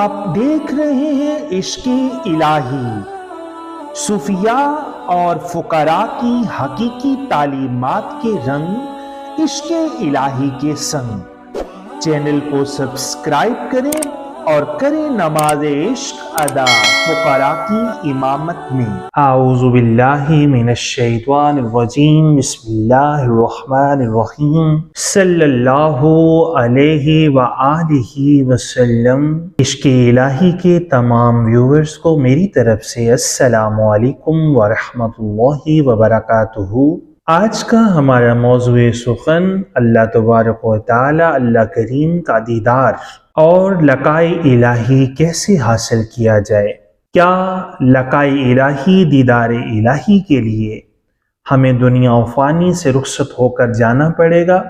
آپ دیکھ رہے ہیں عشق الہی، صوفیہ اور فقراء کی حقیقی تعلیمات کے رنگ عشق الہی کے سنگ۔ چینل کو سبسکرائب کریں اور کریں نماز عشق ادا فقراء کی امامت میں۔ اعوذ باللہ من الشیطان الرجیم، بسم اللہ الرحمن الرحیم، صلی اللہ علیہ وآلہ وسلم۔ عشق الہی کے تمام ویورز کو میری طرف سے السلام علیکم ورحمۃ اللہ وبرکاتہ۔ آج کا ہمارا موضوع سخن اللہ تبارک و تعالی اللہ کریم کا دیدار اور لقائے الہی کیسے حاصل کیا جائے۔ کیا لقائے الہی، دیدار الہی کے لیے ہمیں دنیا و فانی سے رخصت ہو کر جانا پڑے گا،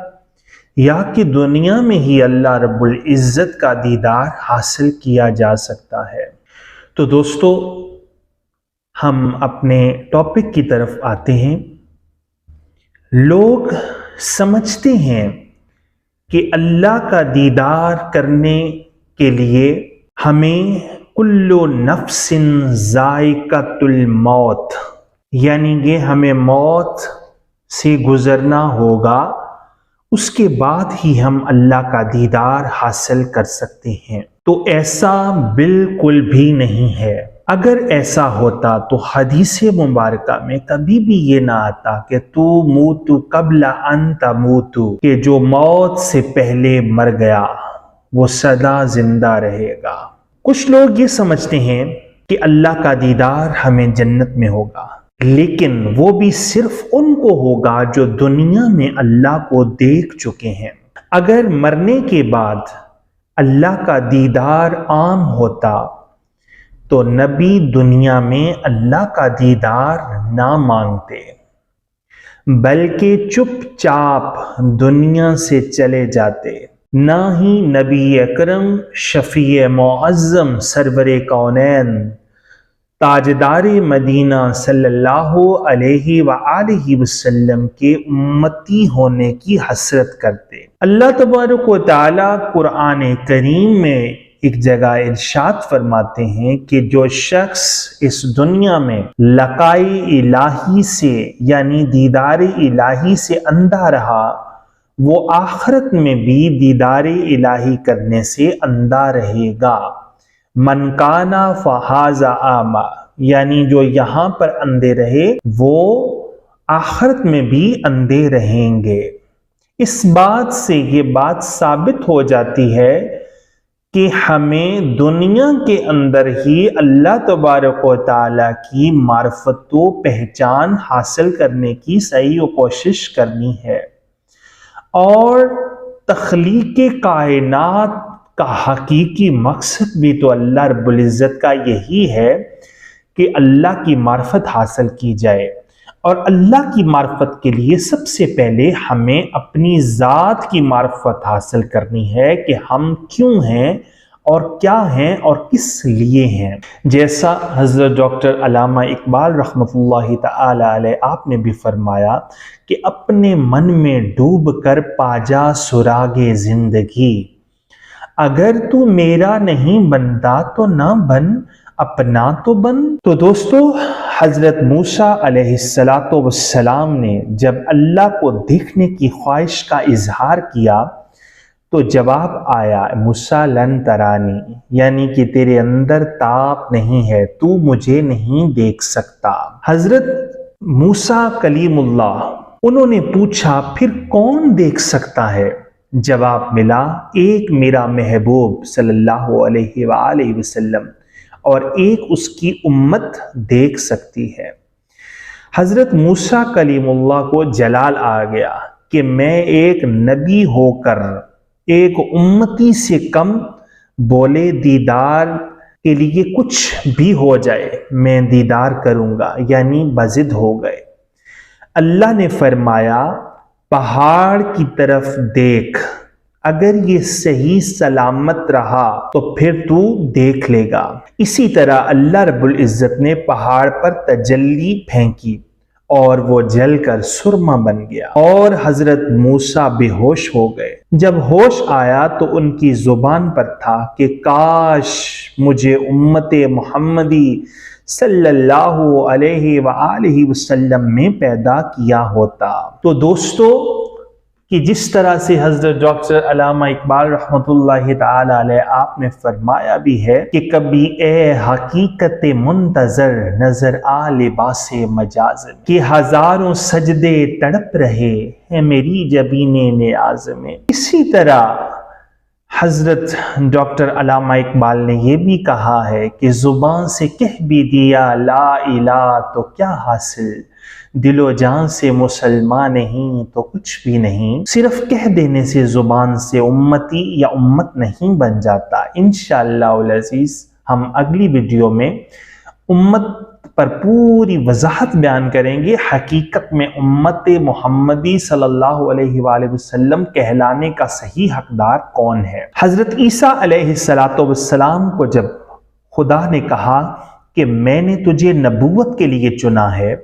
یا کہ دنیا میں ہی اللہ رب العزت کا دیدار حاصل کیا جا سکتا ہے؟ تو دوستو، ہم اپنے ٹاپک کی طرف آتے ہیں۔ لوگ سمجھتے ہیں کہ اللہ کا دیدار کرنے کے لیے ہمیں کل نفس ذائقۃ الموت، یعنی کہ ہمیں موت سے گزرنا ہوگا، اس کے بعد ہی ہم اللہ کا دیدار حاصل کر سکتے ہیں۔ تو ایسا بالکل بھی نہیں ہے۔ اگر ایسا ہوتا تو حدیث مبارکہ میں کبھی بھی یہ نہ آتا کہ تو موت قبل ان تموت، کہ جو موت سے پہلے مر گیا وہ سدا زندہ رہے گا۔ کچھ لوگ یہ سمجھتے ہیں کہ اللہ کا دیدار ہمیں جنت میں ہوگا، لیکن وہ بھی صرف ان کو ہوگا جو دنیا میں اللہ کو دیکھ چکے ہیں۔ اگر مرنے کے بعد اللہ کا دیدار عام ہوتا تو نبی دنیا میں اللہ کا دیدار نہ مانگتے، بلکہ چپ چاپ دنیا سے چلے جاتے۔ نہ ہی نبی اکرم شفیع معظم سرور کونین تاجدار مدینہ صلی اللہ علیہ وآلہ وسلم کے امتی ہونے کی حسرت کرتے۔ اللہ تبارک و تعالی قرآن کریم میں ایک جگہ ارشاد فرماتے ہیں کہ جو شخص اس دنیا میں لقائے الہی سے یعنی دیدار الہی سے اندھا رہا، وہ آخرت میں بھی دیدار الہی کرنے سے اندھا رہے گا۔ من کانا فہذا اعمی، یعنی جو یہاں پر اندھے رہے وہ آخرت میں بھی اندھے رہیں گے۔ اس بات سے یہ بات ثابت ہو جاتی ہے کہ ہمیں دنیا کے اندر ہی اللہ تبارک و تعالیٰ کی معرفت و پہچان حاصل کرنے کی صحیح و کوشش کرنی ہے، اور تخلیق کائنات کا حقیقی مقصد بھی تو اللہ رب العزت کا یہی ہے کہ اللہ کی معرفت حاصل کی جائے۔ اور اللہ کی معرفت کے لیے سب سے پہلے ہمیں اپنی ذات کی معرفت حاصل کرنی ہے کہ ہم کیوں ہیں اور کیا ہیں اور کس لیے ہیں۔ جیسا حضرت ڈاکٹر علامہ اقبال رحمۃ اللہ تعالی علیہ آپ نے بھی فرمایا کہ اپنے من میں ڈوب کر پا جا سراغ زندگی، اگر تو میرا نہیں بنتا تو نہ بن، اپنا تو بن۔ تو دوستو، حضرت موسیٰ علیہ السلام نے جب اللہ کو دیکھنے کی خواہش کا اظہار کیا تو جواب آیا، موسیٰ لن ترانی، یعنی کہ تیرے اندر طاقت نہیں ہے، تو مجھے نہیں دیکھ سکتا۔ حضرت موسیٰ کلیم اللہ، انہوں نے پوچھا پھر کون دیکھ سکتا ہے؟ جواب ملا، ایک میرا محبوب صلی اللہ علیہ وآلہ وسلم اور ایک اس کی امت دیکھ سکتی ہے۔ حضرت موسیٰ کلیم اللہ کو جلال آ گیا کہ میں ایک نبی ہو کر ایک امتی سے کم بولے دیدار کے لیے کچھ بھی ہو جائے میں دیدار کروں گا، یعنی بضد ہو گئے۔ اللہ نے فرمایا، پہاڑ کی طرف دیکھ، اگر یہ صحیح سلامت رہا تو پھر تو دیکھ لے گا۔ اسی طرح اللہ رب العزت نے پہاڑ پر تجلی پھینکی اور وہ جل کر سرما بن گیا اور حضرت موسیٰ بے ہوش ہو گئے۔ جب ہوش آیا تو ان کی زبان پر تھا کہ کاش مجھے امت محمدی صلی اللہ علیہ وآلہ وسلم میں پیدا کیا ہوتا۔ تو دوستو کہ جس طرح سے حضرت ڈاکٹر علامہ اقبال رحمۃ اللہ تعالی علیہ آپ نے فرمایا بھی ہے کہ کبھی اے حقیقت منتظر نظر آ لباس مجاز میں، کہ ہزاروں سجدے تڑپ رہے ہیں میری جبین نیاز میں۔ اسی طرح حضرت ڈاکٹر علامہ اقبال نے یہ بھی کہا ہے کہ زبان سے کہہ بھی دیا لا الہ تو کیا حاصل، دل و جان سے مسلمان نہیں تو کچھ بھی نہیں۔ صرف کہہ دینے سے زبان سے امتی یا امت نہیں بن جاتا۔ انشاءاللہ العزیز ہم اگلی ویڈیو میں امت پر پوری وضاحت بیان کریں گے، حقیقت میں امت محمدی صلی اللہ علیہ وآلہ وسلم کہلانے کا صحیح حقدار کون ہے۔ حضرت عیسیٰ علیہ السلام کو جب خدا نے کہا کہ میں نے تجھے نبوت کے لیے چنا ہے،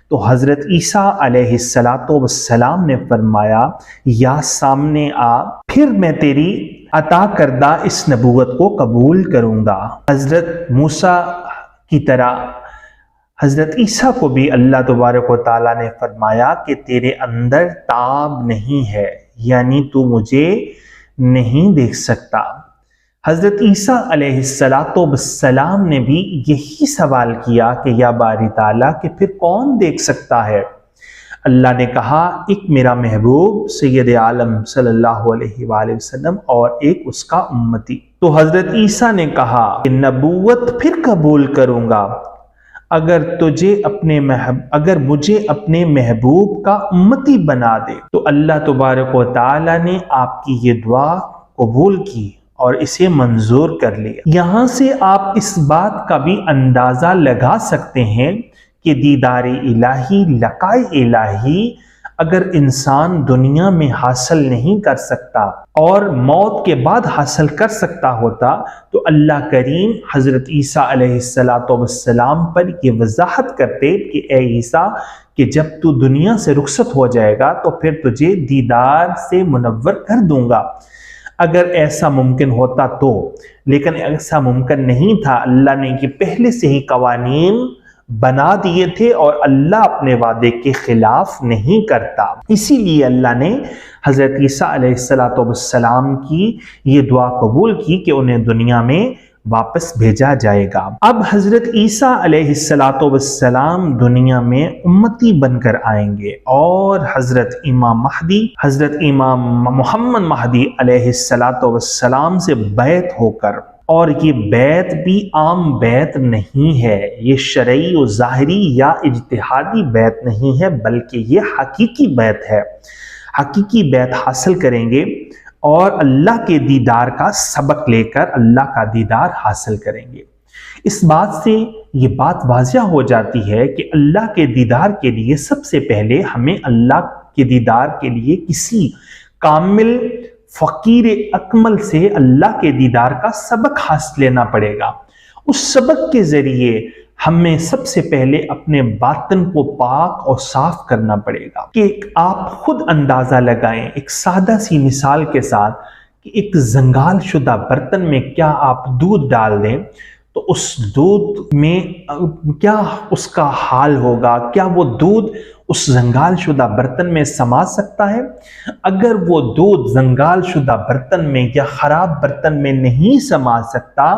تو حضرت عیسیٰ علیہ السلام نے فرمایا یا سامنے آ، پھر میں تیری عطا کردہ اس نبوت کو قبول کروں گا۔ حضرت موسیٰ کی طرح حضرت عیسیٰ کو بھی اللہ تبارک و تعالیٰ نے فرمایا کہ تیرے اندر تاب نہیں ہے، یعنی تو مجھے نہیں دیکھ سکتا۔ حضرت عیسیٰ علیہ السلام نے بھی یہی سوال کیا کہ یا باری تعالیٰ کہ پھر کون دیکھ سکتا ہے؟ اللہ نے کہا ایک میرا محبوب سید عالم صلی اللہ علیہ وآلہ وسلم اور ایک اس کا امتی۔ تو حضرت عیسیٰ نے کہا کہ نبوت پھر قبول کروں گا اگر مجھے اپنے محبوب کا امتی بنا دے۔ تو اللہ تبارک و تعالیٰ نے آپ کی یہ دعا قبول کی اور اسے منظور کر لیا۔ یہاں سے آپ اس بات کا بھی اندازہ لگا سکتے ہیں کہ دیدار الہی، لقاء الہی اگر انسان دنیا میں حاصل نہیں کر سکتا اور موت کے بعد حاصل کر سکتا ہوتا تو اللہ کریم حضرت عیسیٰ علیہ السلام پر یہ وضاحت کرتے کہ اے عیسیٰ کہ جب تو دنیا سے رخصت ہو جائے گا تو پھر تجھے دیدار سے منور کر دوں گا۔ اگر ایسا ممکن ہوتا تو، لیکن ایسا ممکن نہیں تھا۔ اللہ نے یہ پہلے سے ہی قوانین بنا دیے تھے اور اللہ اپنے وعدے کے خلاف نہیں کرتا۔ اسی لیے اللہ نے حضرت عیسیٰ علیہ السلام کی یہ دعا قبول کی کہ انہیں دنیا میں واپس بھیجا جائے گا۔ اب حضرت عیسیٰ علیہ السلام دنیا میں امتی بن کر آئیں گے اور حضرت امام محمد مہدی علیہ السلام سے بیعت ہو کر، اور یہ بیعت بھی عام بیعت نہیں ہے، یہ شرعی و ظاہری یا اجتہادی بیعت نہیں ہے، بلکہ یہ حقیقی بیعت ہے۔ حقیقی بیعت حاصل کریں گے اور اللہ کے دیدار کا سبق لے کر اللہ کا دیدار حاصل کریں گے۔ اس بات سے یہ بات واضح ہو جاتی ہے کہ اللہ کے دیدار کے لیے سب سے پہلے ہمیں اللہ کے دیدار کے لیے کسی کامل فقیر اکمل سے اللہ کے دیدار کا سبق حاصل لینا پڑے گا۔ اس سبق کے ذریعے ہمیں سب سے پہلے اپنے باطن کو پاک اور صاف کرنا پڑے گا۔ کہ آپ خود اندازہ لگائیں ایک سادہ سی مثال کے ساتھ کہ ایک زنگال شدہ برتن میں کیا آپ دودھ ڈال دیں تو اس دودھ میں کیا اس کا حال ہوگا؟ کیا وہ دودھ اس زنگال شدہ برتن میں سما سکتا ہے؟ اگر وہ دودھ زنگال شدہ برتن میں یا خراب برتن میں نہیں سما سکتا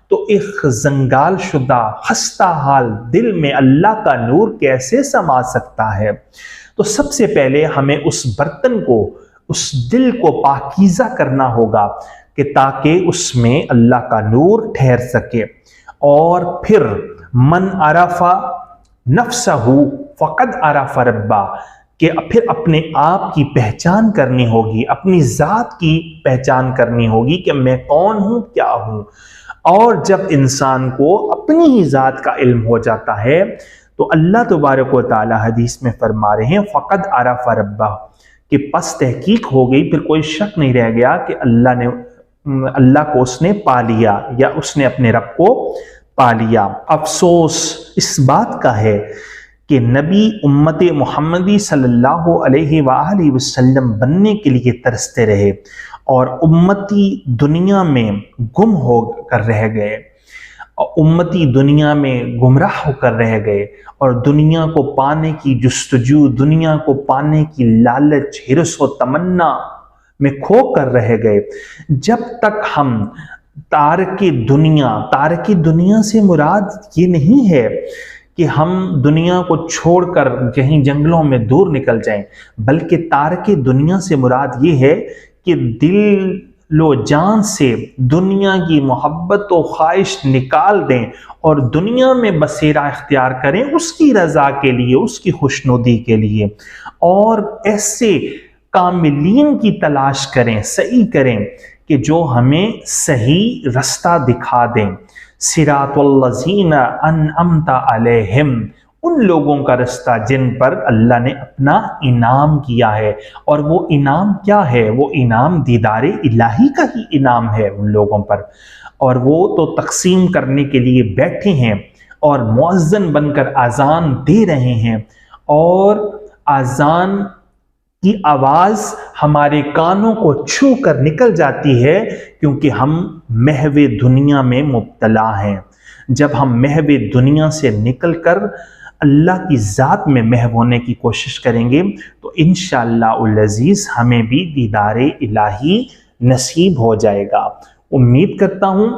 تو ایک زنگال شدہ خستہ حال دل میں اللہ کا نور کیسے سما سکتا ہے؟ تو سب سے پہلے ہمیں اس برتن کو، اس دل کو پاکیزہ کرنا ہوگا کہ تاکہ اس میں اللہ کا نور ٹھہر سکے۔ اور پھر من عرف نفسہ فقد عرف ربہ، کہ پھر اپنے آپ کی پہچان کرنی ہوگی، اپنی ذات کی پہچان کرنی ہوگی کہ میں کون ہوں، کیا ہوں۔ اور جب انسان کو اپنی ہی ذات کا علم ہو جاتا ہے تو اللہ تبارک و تعالی حدیث میں فرما رہے ہیں فقد عرف ربہ، کہ پس تحقیق ہو گئی، پھر کوئی شک نہیں رہ گیا کہ اللہ کو اس نے پا لیا یا اس نے اپنے رب کو پا لیا۔ افسوس اس بات کا ہے کہ نبی امت محمدی صلی اللہ علیہ وآلہ وسلم بننے کے لیے ترستے رہے اور امتی دنیا میں گم ہو کر رہ گئے، امتی دنیا میں گمراہ ہو کر رہ گئے، اور دنیا کو پانے کی جستجو، دنیا کو پانے کی لالچ، ہرس و تمنا میں کھو کر رہ گئے۔ جب تک ہم تارک دنیا سے مراد یہ نہیں ہے کہ ہم دنیا کو چھوڑ کر کہیں جنگلوں میں دور نکل جائیں، بلکہ تارک دنیا سے مراد یہ ہے کہ دل و جان سے دنیا کی محبت و خواہش نکال دیں اور دنیا میں بسیرا اختیار کریں اس کی رضا کے لیے، اس کی خوشنودی کے لیے، اور ایسے کاملین کی تلاش کریں، صحیح کریں کہ جو ہمیں صحیح رستہ دکھا دیں۔ صراط الذین انعمت علیہم، ان لوگوں کا رستہ جن پر اللہ نے اپنا انعام کیا ہے، اور وہ انعام کیا ہے؟ وہ انعام دیدار الہی کا ہی انعام ہے ان لوگوں پر، اور وہ تو تقسیم کرنے کے لیے بیٹھے ہیں اور مؤذن بن کر اذان دے رہے ہیں، اور اذان کی آواز ہمارے کانوں کو چھو کر نکل جاتی ہے، کیونکہ ہم محو دنیا میں مبتلا ہیں۔ جب ہم محو دنیا سے نکل کر اللہ کی ذات میں محو ہونے کی کوشش کریں گے تو انشاءاللہ العزیز ہمیں بھی دیدار الہی نصیب ہو جائے گا۔ امید کرتا ہوں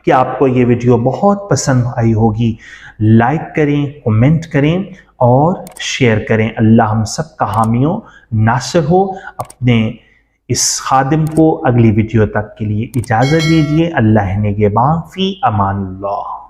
کہ آپ کو یہ ویڈیو بہت پسند آئی ہوگی۔ لائک کریں، کمنٹ کریں اور شیئر کریں۔ اللہ ہم سب کا حامی و ناصر ہو۔ اپنے اس خادم کو اگلی ویڈیو تک کے لیے اجازت دیجیے۔ اللہ نگہباں، فی امان اللہ۔